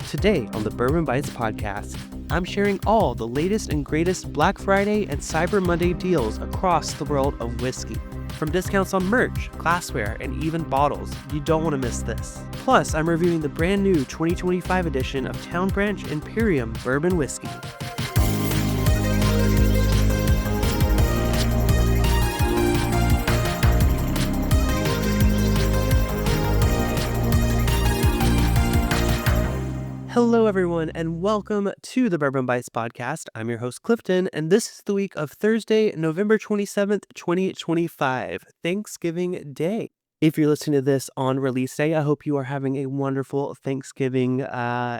Today on the Bourbon Bytes podcast, I'm sharing all the latest and greatest Black Friday and Cyber Monday deals across the world of whiskey. From discounts on merch, glassware, and even bottles, you don't want to miss this. Plus, I'm reviewing the brand new 2025 edition of Town Branch Imperium Bourbon Whiskey. Hello, everyone, and welcome to the Bourbon Bytes podcast. I'm your host, Clifton, and this is the week of Thursday, November 27th, 2025, Thanksgiving Day. If you're listening to this on release day, I hope you are having a wonderful Thanksgiving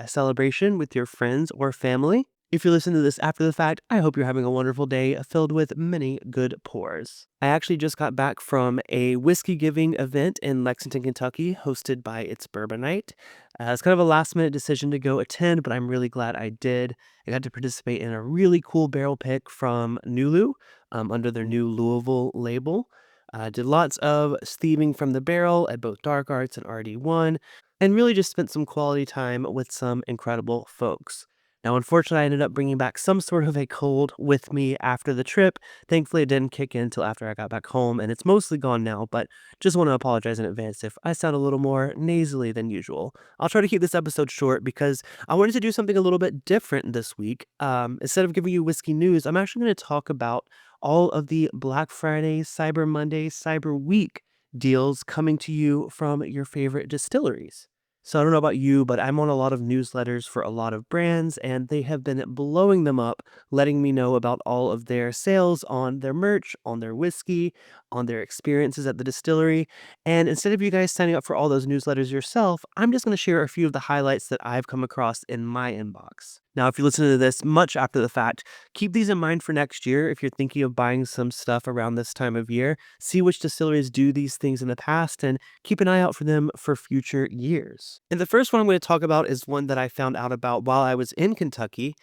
celebration with your friends or family. If you listen to this after the fact, I hope you're having a wonderful day filled with many good pours. I actually just got back from a whiskey giving event in Lexington, Kentucky, hosted by It's Bourbon Night. It's kind of a last minute decision to go attend, but I'm really glad I did. I got to participate in a really cool barrel pick from Nulu under their new Louisville label. Did lots of thieving from the barrel at both Dark Arts and RD1, and really just spent some quality time with some incredible folks. Now, unfortunately, I ended up bringing back some sort of a cold with me after the trip. Thankfully, it didn't kick in until after I got back home, and it's mostly gone now, but just want to apologize in advance if I sound a little more nasally than usual. I'll try to keep this episode short because I wanted to do something a little bit different this week. Instead of giving you whiskey news, I'm actually going to talk about all of the Black Friday, Cyber Monday, Cyber Week deals coming to you from your favorite distilleries. So I don't know about you, but I'm on a lot of newsletters for a lot of brands, and they have been blowing them up, letting me know about all of their sales on their merch, on their whiskey, on their experiences at the distillery. And instead of you guys signing up for all those newsletters yourself, I'm just going to share a few of the highlights that I've come across in my inbox. Now, if you listen to this much after the fact, keep these in mind for next year if you're thinking of buying some stuff around this time of year. See which distilleries do these things in the past and keep an eye out for them for future years. And the first one I'm going to talk about is one that I found out about while I was in Kentucky.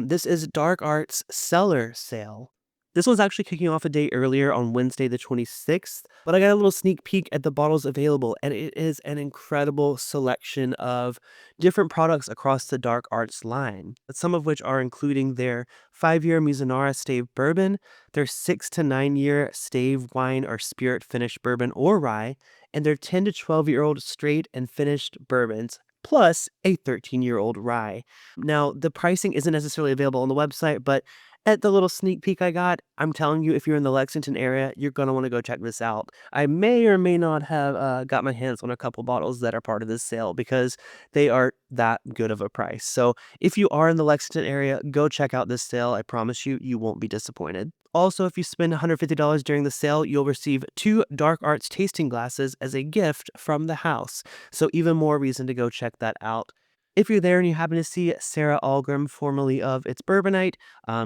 This is Dark Arts Cellar sale. This one's actually kicking off a day earlier on Wednesday the 26th, but I got a little sneak peek at the bottles available, and it is an incredible selection of different products across the Dark Arts line, some of which are including their 5-year Mizunara Stave Bourbon, their 6 to 9-year Stave Wine or Spirit Finished Bourbon or Rye, and their 10 to 12-year-old straight and finished bourbons, plus a 13-year-old rye. Now, the pricing isn't necessarily available on the website, but at the little sneak peek I got, I'm telling you, if you're in the Lexington area, you're going to want to go check this out. I may or may not have got my hands on a couple bottles that are part of this sale because they are that good of a price. So if you are in the Lexington area, go check out this sale. I promise you, you won't be disappointed. Also, if you spend $150 during the sale, you'll receive 2 Dark Arts tasting glasses as a gift from the house. So even more reason to go check that out. If you're there and you happen to see Sarah Algram, formerly of It's Bourbon Night,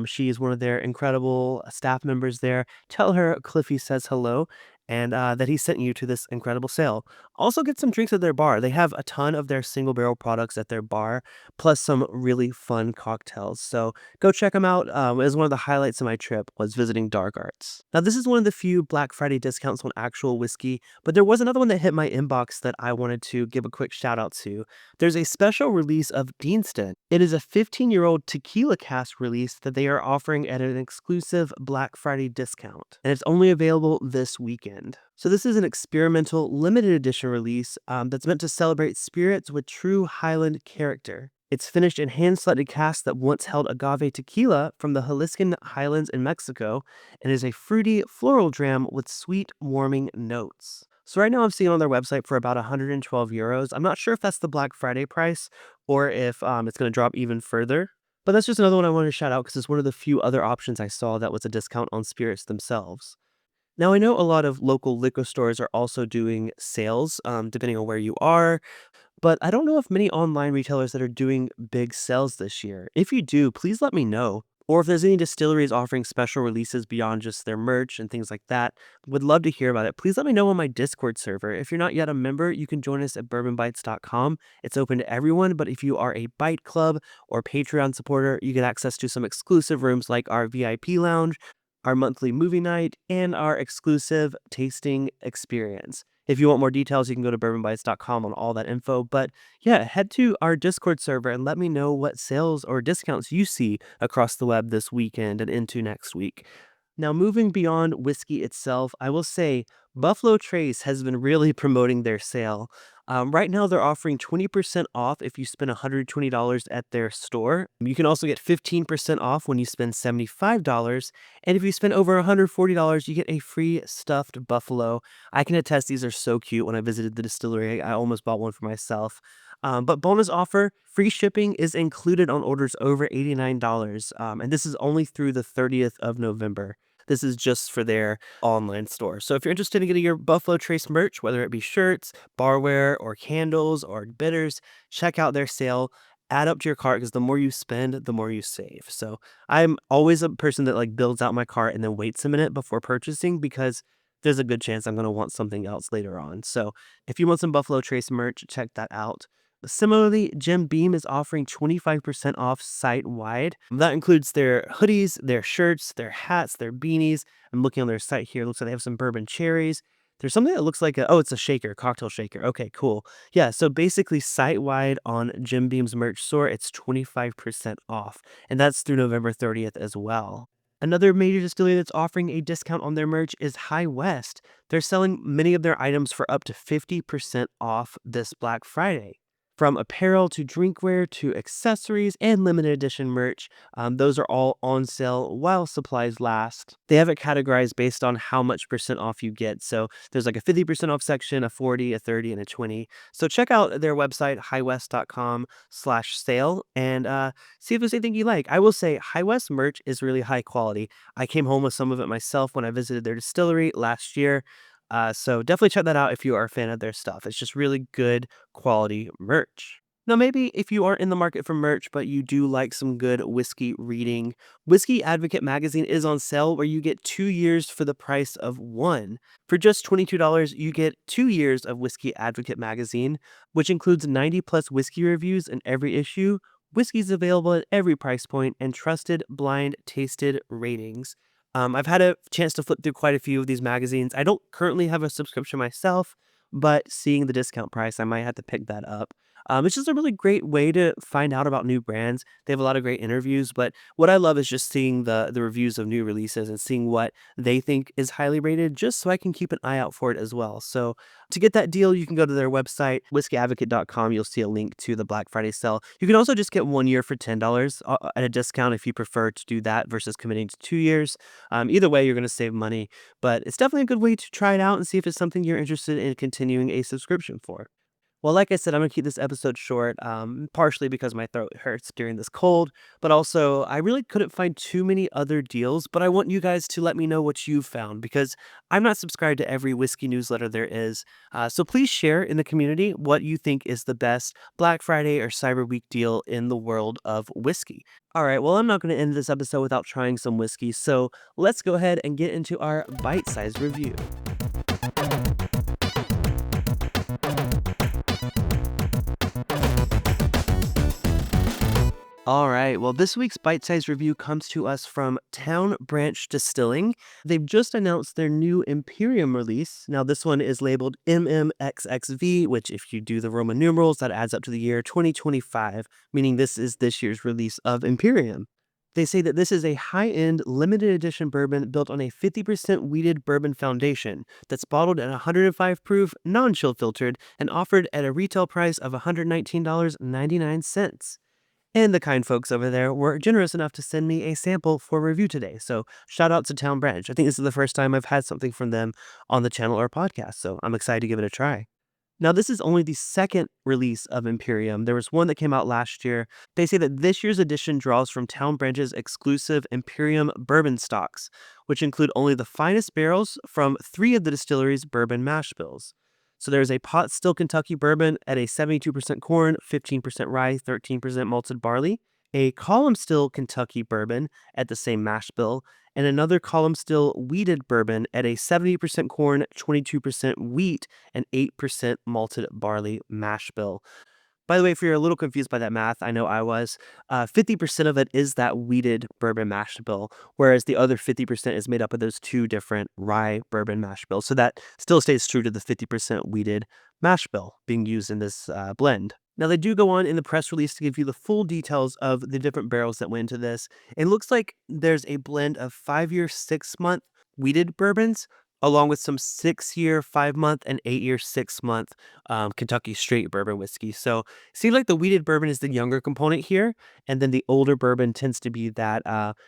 she is one of their incredible staff members there. Tell her Cliffy says hello and that he sent you to this incredible sale. Also get some drinks at their bar. They have a ton of their single barrel products at their bar, plus some really fun cocktails. So go check them out. It was one of the highlights of my trip was visiting Dark Arts. Now, this is one of the few Black Friday discounts on actual whiskey, but there was another one that hit my inbox that I wanted to give a quick shout out to. There's a special release of Deanston. It is a 15-year-old tequila cask release that they are offering at an exclusive Black Friday discount, and it's only available this weekend. So this is an experimental limited edition release that's meant to celebrate spirits with true Highland character. It's finished in hand-selected casks that once held agave tequila from the Jaliscan Highlands in Mexico and is a fruity floral dram with sweet, warming notes. So right now I'm seeing it on their website for about 112 euros. I'm not sure if that's the Black Friday price or if it's going to drop even further. But that's just another one I wanted to shout out because it's one of the few other options I saw that was a discount on spirits themselves. Now, I know a lot of local liquor stores are also doing sales, depending on where you are, but I don't know of many online retailers that are doing big sales this year. If you do, please let me know. Or if there's any distilleries offering special releases beyond just their merch and things like that, would love to hear about it. Please let me know on my Discord server. If you're not yet a member, you can join us at bourbonbytes.com. It's open to everyone, but if you are a Byte Club or Patreon supporter, you get access to some exclusive rooms like our VIP lounge, our monthly movie night, and our exclusive tasting experience. If you want more details, you can go to bourbonbytes.com on all that info. But yeah, head to our Discord server and let me know what sales or discounts you see across the web this weekend and into next week. Now, moving beyond whiskey itself, I will say Buffalo Trace has been really promoting their sale. Right now, they're offering 20% off if you spend $120 at their store. You can also get 15% off when you spend $75. And if you spend over $140, you get a free stuffed buffalo. I can attest these are so cute. When I visited the distillery, I almost bought one for myself. But bonus offer, free shipping is included on orders over $89. And this is only through the 30th of November. This is just for their online store. So if you're interested in getting your Buffalo Trace merch, whether it be shirts, barware, or candles, or bitters, check out their sale. Add up to your cart because the more you spend, the more you save. So I'm always a person that like builds out my cart and then waits a minute before purchasing because there's a good chance I'm going to want something else later on. So if you want some Buffalo Trace merch, check that out. Similarly, Jim Beam is offering 25% off site-wide. That includes their hoodies, their shirts, their hats, their beanies. I'm looking on their site here. It looks like they have some bourbon cherries. There's something that looks like it's a shaker, cocktail shaker. Okay, cool. Yeah, so basically site-wide on Jim Beam's merch store, it's 25% off. And that's through November 30th as well. Another major distillery that's offering a discount on their merch is High West. They're selling many of their items for up to 50% off this Black Friday. From apparel to drinkware to accessories and limited edition merch, those are all on sale while supplies last. They have it categorized based on how much percent off you get. So there's like a 50% off section, a 40, a 30, and a 20. So check out their website, highwest.com/sale, and see if there's anything you like. I will say High West merch is really high quality. I came home with some of it myself when I visited their distillery last year. So definitely check that out if you are a fan of their stuff. It's just really good quality merch. Now, maybe if you aren't in the market for merch, but you do like some good whiskey reading, Whiskey Advocate magazine is on sale where you get 2 years for the price of one. For just $22, you get 2 years of Whiskey Advocate magazine, which includes 90 plus whiskey reviews in every issue. Whiskey's available at every price point and trusted blind tasted ratings. I've had a chance to flip through quite a few of these magazines. I don't currently have a subscription myself, but seeing the discount price, I might have to pick that up. It's just a really great way to find out about new brands. They have a lot of great interviews, but what I love is just seeing the reviews of new releases and seeing what they think is highly rated, just so I can keep an eye out for it as well. So to get that deal, you can go to their website, whiskeyadvocate.com. You'll see a link to the Black Friday sale. You can also just get 1 year for $10 at a discount if you prefer to do that versus committing to 2 years. Either way, you're going to save money, but it's definitely a good way to try it out and see if it's something you're interested in continuing a subscription for. Well, like I said, I'm going to keep this episode short, partially because my throat hurts during this cold, but also I really couldn't find too many other deals, but I want you guys to let me know what you've found because I'm not subscribed to every whiskey newsletter there is. So please share in the community what you think is the best Black Friday or Cyber Week deal in the world of whiskey. All right, well, I'm not going to end this episode without trying some whiskey, so let's go ahead and get into our bite-sized review. All right, well, this week's bite-sized review comes to us from Town Branch Distilling. They've just announced their new Imperium release. Now, this one is labeled MMXXV, which if you do the Roman numerals, that adds up to the year 2025, meaning this is this year's release of Imperium. They say that this is a high-end limited edition bourbon built on a 50% wheated bourbon foundation that's bottled at 105 proof, non-chill filtered, and offered at a retail price of $119.99. And the kind folks over there were generous enough to send me a sample for review today. So shout out to Town Branch. I think this is the first time I've had something from them on the channel or podcast, so I'm excited to give it a try. Now, this is only the second release of Imperium. There was one that came out last year. They say that this year's edition draws from Town Branch's exclusive Imperium bourbon stocks, which include only the finest barrels from 3 of the distillery's bourbon mash bills. So there's a pot still Kentucky bourbon at a 72% corn, 15% rye, 13% malted barley, a column still Kentucky bourbon at the same mash bill, and another column still wheated bourbon at a 70% corn, 22% wheat, and 8% malted barley mash bill. By the way, if you're a little confused by that math, I know I was, 50% of it is that wheated bourbon mash bill, whereas the other 50% is made up of those two different rye bourbon mash bills. So that still stays true to the 50% wheated mash bill being used in this blend. Now, they do go on in the press release to give you the full details of the different barrels that went into this. It looks like there's a blend of 5-year, 6-month wheated bourbons, along with some 6-year, 5-month, and 8-year, 6-month Kentucky straight bourbon whiskey. So, seems like the wheated bourbon is the younger component here, and then the older bourbon tends to be that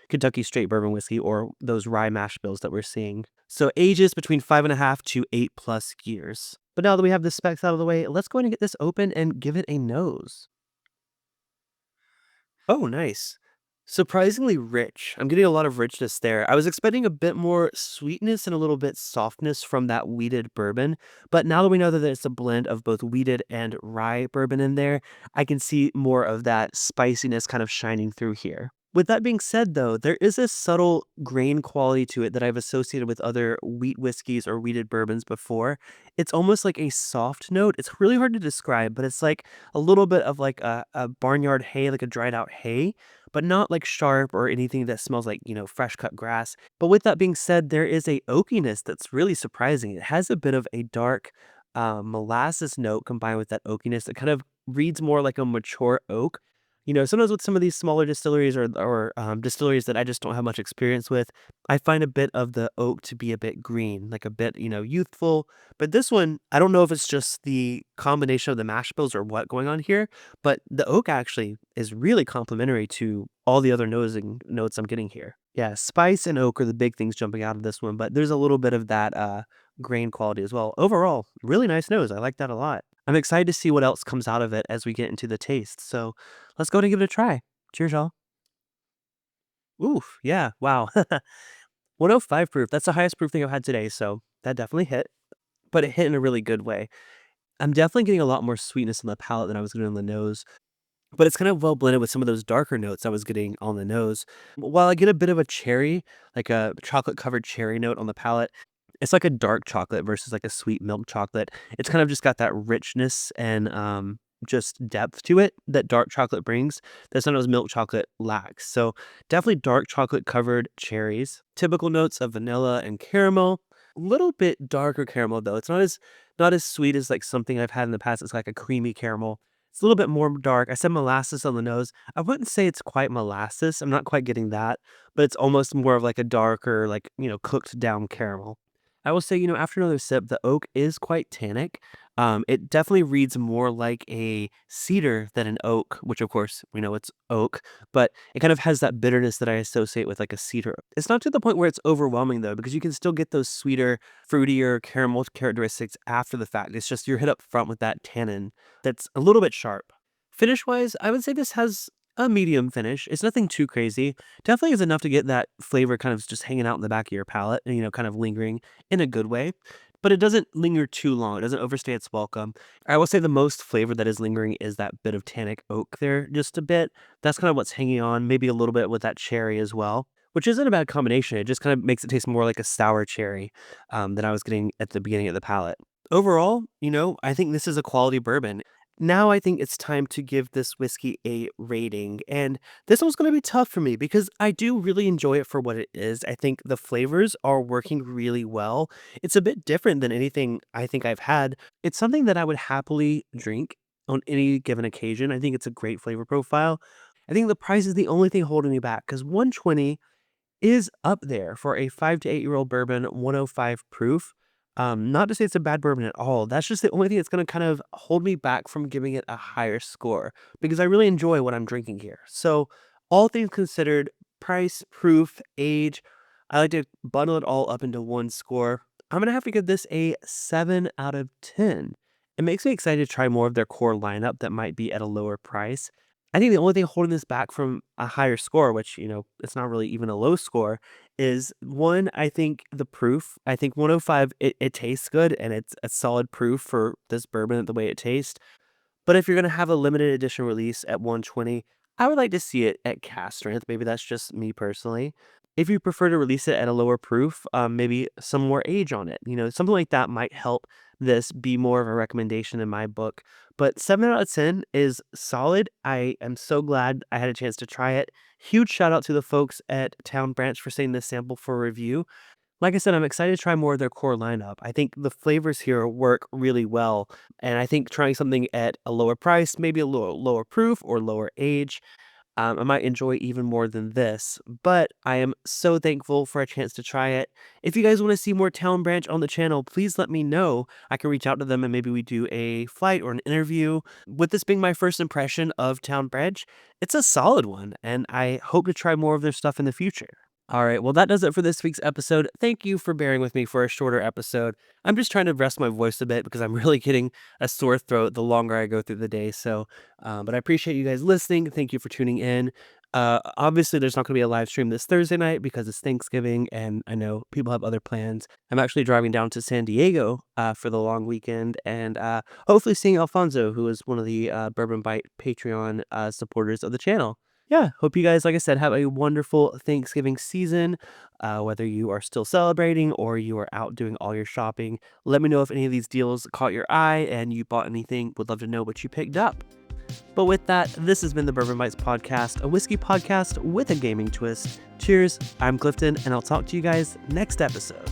Kentucky straight bourbon whiskey or those rye mash bills that we're seeing. So, ages between 5.5 to 8+ years. But now that we have the specs out of the way, let's go ahead and get this open and give it a nose. Oh, nice. Surprisingly rich. I'm getting a lot of richness there. I was expecting a bit more sweetness and a little bit softness from that wheated bourbon, but now that we know that it's a blend of both wheated and rye bourbon in there, I can see more of that spiciness kind of shining through here. With that being said, though, there is a subtle grain quality to it that I've associated with other wheat whiskeys or wheated bourbons before. It's almost like a soft note. It's really hard to describe, but it's like a little bit of like a barnyard hay, like a dried out hay, but not like sharp or anything that smells like, fresh cut grass. But with that being said, there is a oakiness that's really surprising. It has a bit of a dark molasses note combined with that oakiness. It kind of reads more like a mature oak. Sometimes with some of these smaller distilleries or distilleries that I just don't have much experience with, I find a bit of the oak to be a bit green, like a bit, youthful. But this one, I don't know if it's just the combination of the mash bills or what going on here, but the oak actually is really complementary to all the other nosing notes I'm getting here. Yeah, spice and oak are the big things jumping out of this one, but there's a little bit of that grain quality as well. Overall, really nice nose. I like that a lot. I'm excited to see what else comes out of it as we get into the taste. So let's go ahead and give it a try. Cheers, y'all. Oof, yeah, wow. 105 proof. That's the highest proof thing I've had today, so that definitely hit, but it hit in a really good way. I'm definitely getting a lot more sweetness on the palate than I was getting on the nose. But it's kind of well blended with some of those darker notes I was getting on the nose. While I get a bit of a cherry, like a chocolate covered cherry note on the palate, it's like a dark chocolate versus like a sweet milk chocolate. It's kind of just got that richness and just depth to it that dark chocolate brings that sometimes milk chocolate lacks. So definitely dark chocolate covered cherries. Typical notes of vanilla and caramel. A little bit darker caramel though. It's not as sweet as like something I've had in the past. It's like a creamy caramel. It's a little bit more dark. I said molasses on the nose. I wouldn't say it's quite molasses. I'm not quite getting that, but it's almost more of like a darker, like, cooked down caramel. I will say, after another sip, the oak is quite tannic. It definitely reads more like a cedar than an oak, which of course we know it's oak, but it kind of has that bitterness that I associate with like a cedar. It's not to the point where it's overwhelming though, because you can still get those sweeter, fruitier caramel characteristics after the fact. It's just you're hit up front with that tannin that's a little bit sharp. Finish wise, I would say this has a medium finish. It's nothing too crazy. Definitely is enough to get that flavor kind of just hanging out in the back of your palate and, kind of lingering in a good way. But it doesn't linger too long. It doesn't overstay its welcome. I will say the most flavor that is lingering is that bit of tannic oak there, just a bit. That's kind of what's hanging on, maybe a little bit with that cherry as well, which isn't a bad combination. It just kind of makes it taste more like a sour cherry than I was getting at the beginning of the palate. Overall, I think this is a quality bourbon. Now I think it's time to give this whiskey a rating, and this one's going to be tough for me because I do really enjoy it for what it is. I think the flavors are working really well. It's a bit different than anything I think I've had. It's something that I would happily drink on any given occasion. I think it's a great flavor profile. I think the price is the only thing holding me back because 120 is up there for a 5 to 8 year old bourbon, 105 proof. Not to say it's a bad bourbon at all. That's just the only thing that's going to kind of hold me back from giving it a higher score because I really enjoy what I'm drinking here. So, all things considered, price, proof, age, I like to bundle it all up into one score. I'm going to have to give this a 7 out of 10. It makes me excited to try more of their core lineup that might be at a lower price. I think the only thing holding this back from a higher score, which, it's not really even a low score, is one, I think the proof. I think 105, it tastes good and it's a solid proof for this bourbon the way it tastes. But if you're going to have a limited edition release at 120, I would like to see it at cask strength. Maybe that's just me personally. If you prefer to release it at a lower proof, maybe some more age on it. Something like that might help this be more of a recommendation in my book. But 7 out of 10 is solid. I am so glad I had a chance to try it. Huge shout out to the folks at Town Branch for sending this sample for review. Like I said, I'm excited to try more of their core lineup. I think the flavors here work really well, and I think trying something at a lower price, maybe a little lower proof or lower age, I might enjoy even more than this. But I am so thankful for a chance to try it. If you guys want to see more Town Branch on the channel, please let me know. I can reach out to them and maybe we do a flight or an interview. With this being my first impression of Town Branch, it's a solid one, and I hope to try more of their stuff in the future. All right, well, that does it for this week's episode. Thank you for bearing with me for a shorter episode. I'm just trying to rest my voice a bit because I'm really getting a sore throat the longer I go through the day. But I appreciate you guys listening. Thank you for tuning in. Obviously, there's not going to be a live stream this Thursday night because it's Thanksgiving, and I know people have other plans. I'm actually driving down to San Diego for the long weekend, and hopefully seeing Alfonso, who is one of the Bourbon Byte Patreon supporters of the channel. Yeah, hope you guys, like I said, have a wonderful Thanksgiving season. Whether you are still celebrating or you are out doing all your shopping, let me know if any of these deals caught your eye and you bought anything. Would love to know what you picked up. But with that, this has been the Bourbon Bytes podcast, a whiskey podcast with a gaming twist. Cheers, I'm Clifton, and I'll talk to you guys next episode.